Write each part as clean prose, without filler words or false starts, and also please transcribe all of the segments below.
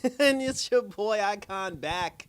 And it's your boy Icon back.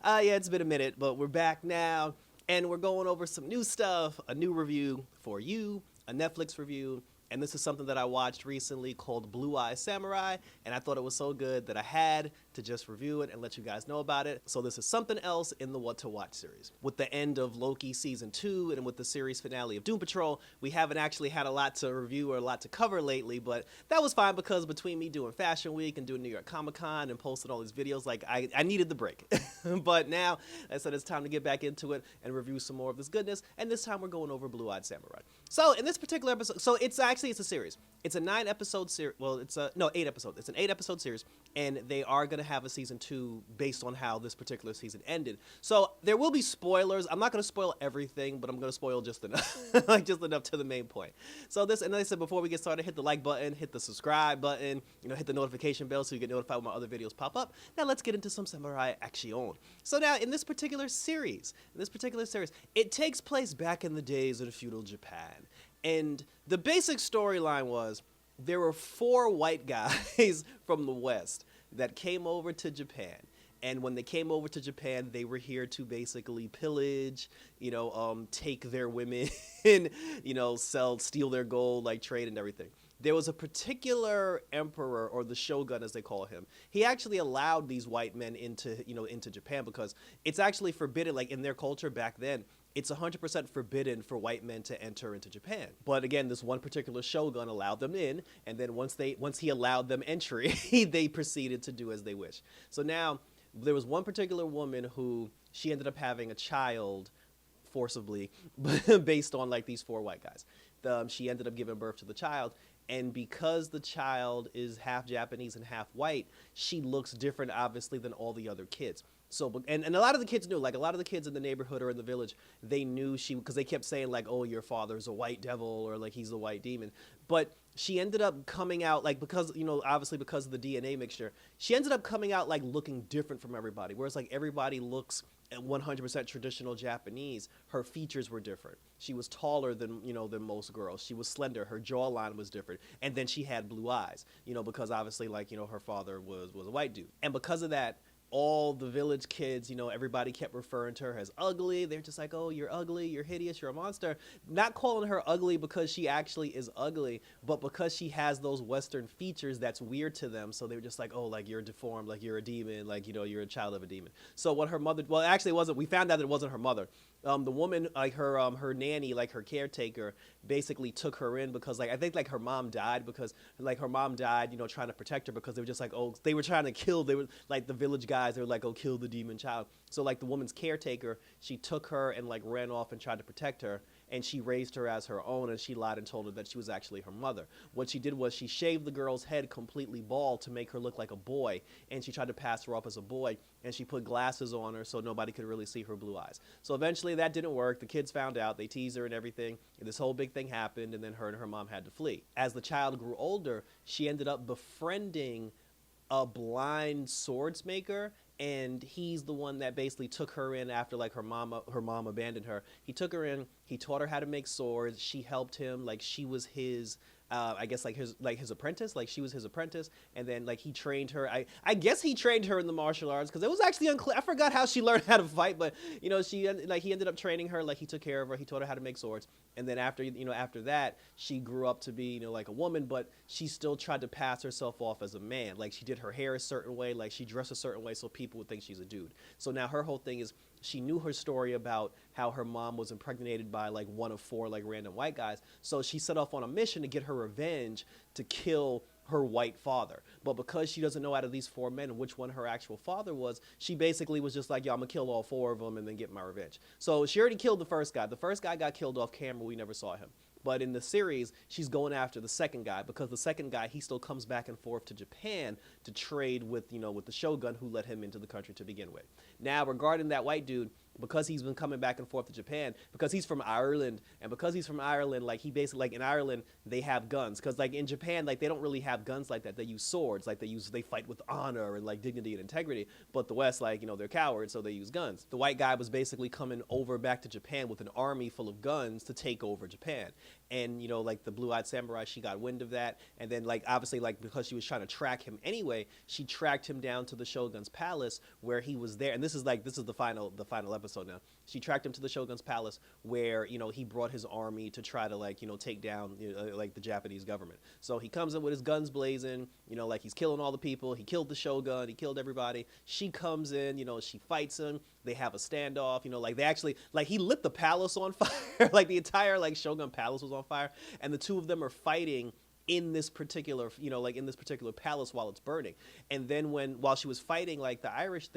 Yeah, it's been a minute, but we're back now, and we're going over some new stuff, a new review for you, a Netflix review, and this is something that I watched recently called Blue Eye Samurai, and I thought it was so good that I had to just review it and let you guys know about it. So this is something else in the What to Watch series. With the end of Loki season 2 and with the series finale of Doom Patrol, we haven't actually had a lot to review or a lot to cover lately, but that was fine because between me doing Fashion Week and doing New York Comic Con and posting all these videos, like I needed the break. But now I said it's time to get back into it and review some more of this goodness, and this time we're going over Blue Eyed Samurai. So in this particular episode, so it's a series. It's a 9-episode series. Well, it's a no 8 episode. It's an 8-episode series, and they are gonna have a season 2 based on how this particular season ended. So there will be spoilers. I'm not gonna spoil everything, but I'm gonna spoil just enough, like just enough to the main point. So this, and like I said before we get started, hit the like button, hit the subscribe button, hit the notification bell so you get notified when my other videos pop up. Now let's get into some samurai action. So now in this particular series, it takes place back in the days of feudal Japan. And the basic storyline was there were 4 white guys from the West that came over to Japan. And when they came over to Japan, they were here to basically pillage, take their women, steal their gold, like trade and everything. There was a particular emperor, or the shogun as they call him. He actually allowed these white men into Japan because it's actually forbidden, like in their culture back then. It's 100% forbidden for white men to enter into Japan. But again, this one particular shogun allowed them in, and then once he allowed them entry, they proceeded to do as they wish. So now there was one particular woman who she ended up having a child forcibly based on like these 4 white guys. She ended up giving birth to the child, and because the child is half Japanese and half white, she looks different obviously than all the other kids. So, and a lot of the kids knew, like a lot of the kids in the neighborhood or in the village, they knew because they kept saying like, oh, your father's a white devil or like he's a white demon. But she ended up coming out like, because, obviously because of the DNA mixture, she ended up coming out like looking different from everybody. Whereas like everybody looks 100% traditional Japanese, her features were different. She was taller than most girls. She was slender. Her jawline was different. And then she had blue eyes, because obviously like, her father was a white dude. And because of that, all the village kids, everybody kept referring to her as ugly. They're just like, oh, you're ugly, you're hideous, you're a monster. Not calling her ugly because she actually is ugly, but because she has those Western features that's weird to them. So they were just like, oh, like you're deformed, like you're a demon, like, you're a child of a demon. So what her mother, well, actually it wasn't, we found out that it wasn't her mother. The woman, like her nanny, like her caretaker, basically took her in because like I think like her mom died because like her mom died, trying to protect her because they were just like, oh, they were trying to kill, they were like the village guys, they were like, oh, kill the demon child. So like the woman's caretaker, she took her and like ran off and tried to protect her, and she raised her as her own, and she lied and told her that she was actually her mother. What she did was she shaved the girl's head completely bald to make her look like a boy, and she tried to pass her off as a boy, and she put glasses on her so nobody could really see her blue eyes. So eventually that didn't work. The kids found out, they teased her and everything, and this whole big thing happened, and then her and her mom had to flee. As the child grew older, she ended up befriending a blind swordsmaker, and he's the one that basically took her in after like her mom abandoned her. He took her in, he taught her how to make swords, she helped him, like she was his I guess like his apprentice, like she was his apprentice, and then like he trained her. I guess he trained her in the martial arts because it was actually unclear. I forgot how she learned how to fight, but he ended up training her, like he took care of her, he taught her how to make swords, and then after that she grew up to be like a woman, but she still tried to pass herself off as a man. Like she did her hair a certain way, like she dressed a certain way so people would think she's a dude. So now her whole thing is she knew her story about how her mom was impregnated by like one of 4 like random white guys. So she set off on a mission to get her revenge to kill her white father. But because she doesn't know out of these 4 men which one her actual father was, she basically was just like, yo, I'm gonna kill all 4 of them and then get my revenge. So she already killed the first guy. The first guy got killed off camera. We never saw him. But in the series, she's going after the second guy because the second guy, he still comes back and forth to Japan to trade with, with the shogun who let him into the country to begin with. Now, regarding that white dude, because he's been coming back and forth to Japan, because he's from Ireland, and because he's from Ireland, like he basically like in Ireland they have guns, because like in Japan like they don't really have guns like that. They use swords, like they fight with honor and like dignity and integrity. But the West, like they're cowards, so they use guns. The white guy was basically coming over back to Japan with an army full of guns to take over Japan. And like the blue-eyed samurai, she got wind of that, and then like obviously like because she was trying to track him anyway, she tracked him down to the Shogun's palace where he was there. And this is the final episode now. She tracked him to the Shogun's palace where he brought his army to try to like take down like the Japanese government. So he comes in with his guns blazing, like he's killing all the people. He killed the Shogun, he killed everybody. She comes in, she fights him. They have a standoff, like they actually like he lit the palace on fire. Like the entire like Shogun palace was on fire, and the two of them are fighting in this particular like in this particular palace while it's burning. And then while she was fighting, like the Irish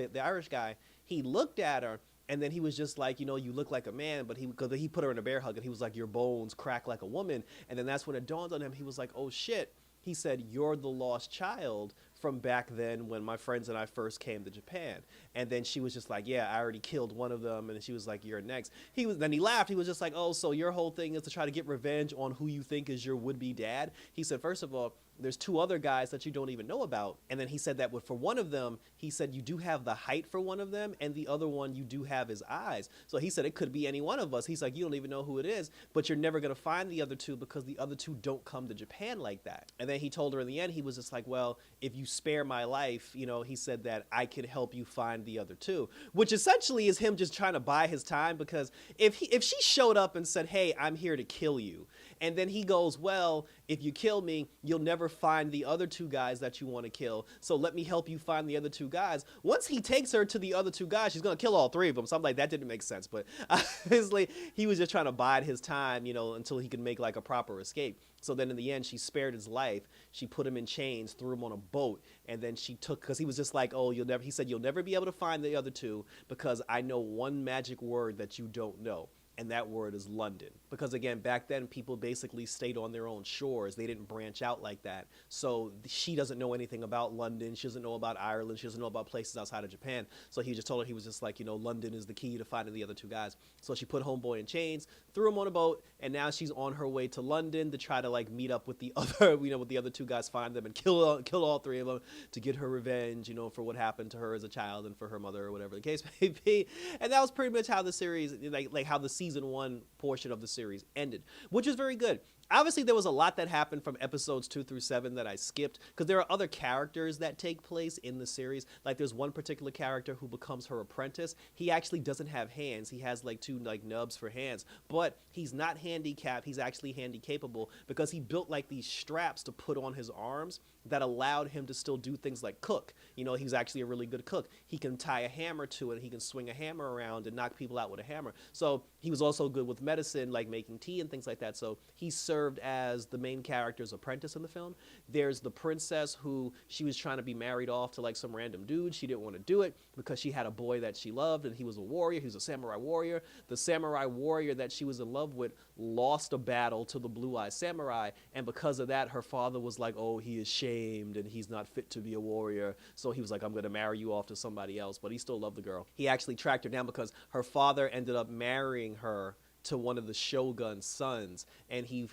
guy, he looked at her, and then he was just like, you look like a man, but because he put her in a bear hug, and he was like, your bones crack like a woman. And then that's when it dawned on him. He was like, oh shit. He said, you're the lost child from back then when my friends and I first came to Japan. And then she was just like, yeah, I already killed one of them. And she was like, you're next. Then he laughed. He was just like, oh, so your whole thing is to try to get revenge on who you think is your would-be dad? He said, first of all, there's two other guys that you don't even know about. And then he said that for one of them, he said you do have the height for one of them, and the other one you do have his eyes. So he said it could be any one of us. He's like, you don't even know who it is, but you're never going to find the other two because the other two don't come to Japan like that. And then he told her in the end, he was just like, well, if you spare my life, he said that I could help you find the other two, which essentially is him just trying to buy his time, because if she showed up and said, hey, I'm here to kill you, and then he goes, well, if you kill me, you'll never find the other two guys that you want to kill, so let me help you find the other two guys. Once he takes her to the other two guys, she's going to kill all three of them. So I'm like, that didn't make sense. But obviously, he was just trying to bide his time, until he could make like a proper escape. So then in the end, she spared his life. She put him in chains, threw him on a boat, and then she took, because he was just like, oh, he said, you'll never be able to find the other two because I know one magic word that you don't know. And that word is London. Because again, back then, people basically stayed on their own shores. They didn't branch out like that. So she doesn't know anything about London. She doesn't know about Ireland. She doesn't know about places outside of Japan. So he just told her, he was just like, London is the key to finding the other two guys. So she put homeboy in chains, threw him on a boat, and now she's on her way to London to try to like meet up with the other, with the other two guys, find them and kill all three of them to get her revenge, for what happened to her as a child and for her mother or whatever the case may be. And that was pretty much how the series, like how the season one portion of the series ended, which is very good. Obviously, there was a lot that happened from episodes 2 through 7 that I skipped, because there are other characters that take place in the series. Like, there's one particular character who becomes her apprentice. He actually doesn't have hands. He has, like, two, like, nubs for hands. But he's not handicapped. He's actually handy-capable, because he built, like, these straps to put on his arms that allowed him to still do things like cook. He's actually a really good cook. He can tie a hammer to it. He can swing a hammer around and knock people out with a hammer. So he was also good with medicine, like making tea and things like that. So he served as the main character's apprentice in the film. There's the princess who she was trying to be married off to like some random dude. She didn't want to do it because she had a boy that she loved, and he was a warrior. He was a samurai warrior. The samurai warrior that she was in love with lost a battle to the blue-eyed samurai, and because of that, her father was like, oh, he is shamed and he's not fit to be a warrior. So he was like, I'm going to marry you off to somebody else, but he still loved the girl. He actually tracked her down because her father ended up marrying her to one of the Shogun's sons, and he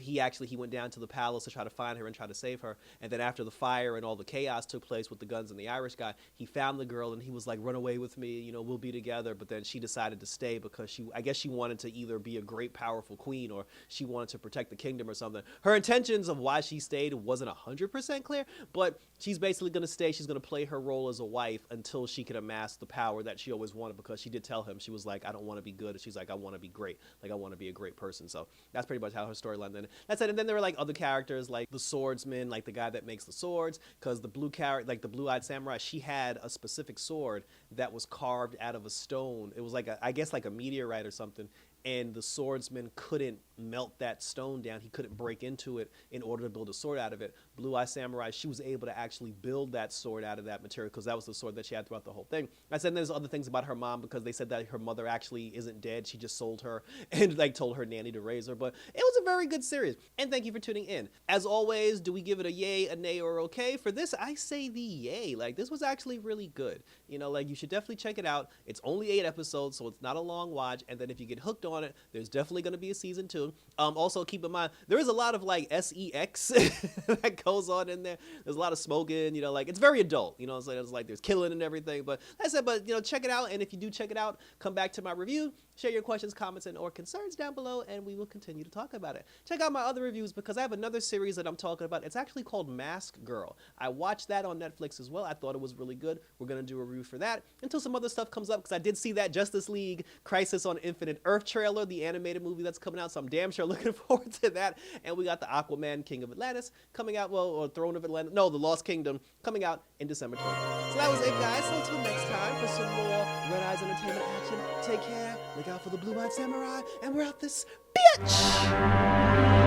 went down to the palace to try to find her and try to save her. And then after the fire and all the chaos took place with the guns and the Irish guy, he found the girl and he was like, run away with me, we'll be together. But then she decided to stay because I guess she wanted to either be a great powerful queen or she wanted to protect the kingdom or something. Her intentions of why she stayed wasn't 100% clear, but she's basically going to stay. She's going to play her role as a wife until she can amass the power that she always wanted, because she did tell him, she was like, I don't want to be good. She's like, I want to be great. Like, I want to be a great person. So that's pretty much how her storyline ended. That's it. And then there were like other characters, like the swordsman, like the guy that makes the swords, because the like the blue-eyed samurai, she had a specific sword that was carved out of a stone. It was like I guess like a meteorite or something, and the swordsman couldn't melt that stone down. He couldn't break into it in order to build a sword out of it. Blue Eye Samurai, she was able to actually build that sword out of that material because that was the sword that she had throughout the whole thing. I said there's other things about her mom because they said that her mother actually isn't dead. She just sold her and like told her nanny to raise her. But it was a very good series. And thank you for tuning in. As always, do we give it a yay, a nay, or okay? For this, I say the yay. Like, this was actually really good. You know, like, you should definitely check it out. It's only 8 episodes, so it's not a long watch. And then if you get hooked on it, there's definitely going to be a season 2. Also, keep in mind, there is a lot of, like, sex that goes on in there. There's a lot of smoking, you know, like, it's very adult. You know, so it's like there's killing and everything. But like I said, you know, check it out. And if you do check it out, come back to my review, share your questions, comments, and or concerns down below, and we will continue to talk about it. Check out my other reviews because I have another series that I'm talking about. It's actually called Mask Girl. I watched that on Netflix as well. I thought it was really good. We're going to do a review for that until some other stuff comes up because I did see that Justice League Crisis on Infinite Earth trailer, the animated movie that's coming out, so I'm damn sure looking forward to that. And we got the Aquaman King of Atlantis coming out, well, or Throne of Atlantis, no, the Lost Kingdom coming out in December 20th. So that was it, guys. So until next time for some more Red Eyes Entertainment action, take care, look out for the Blue Eyed Samurai, and we're out this bitch!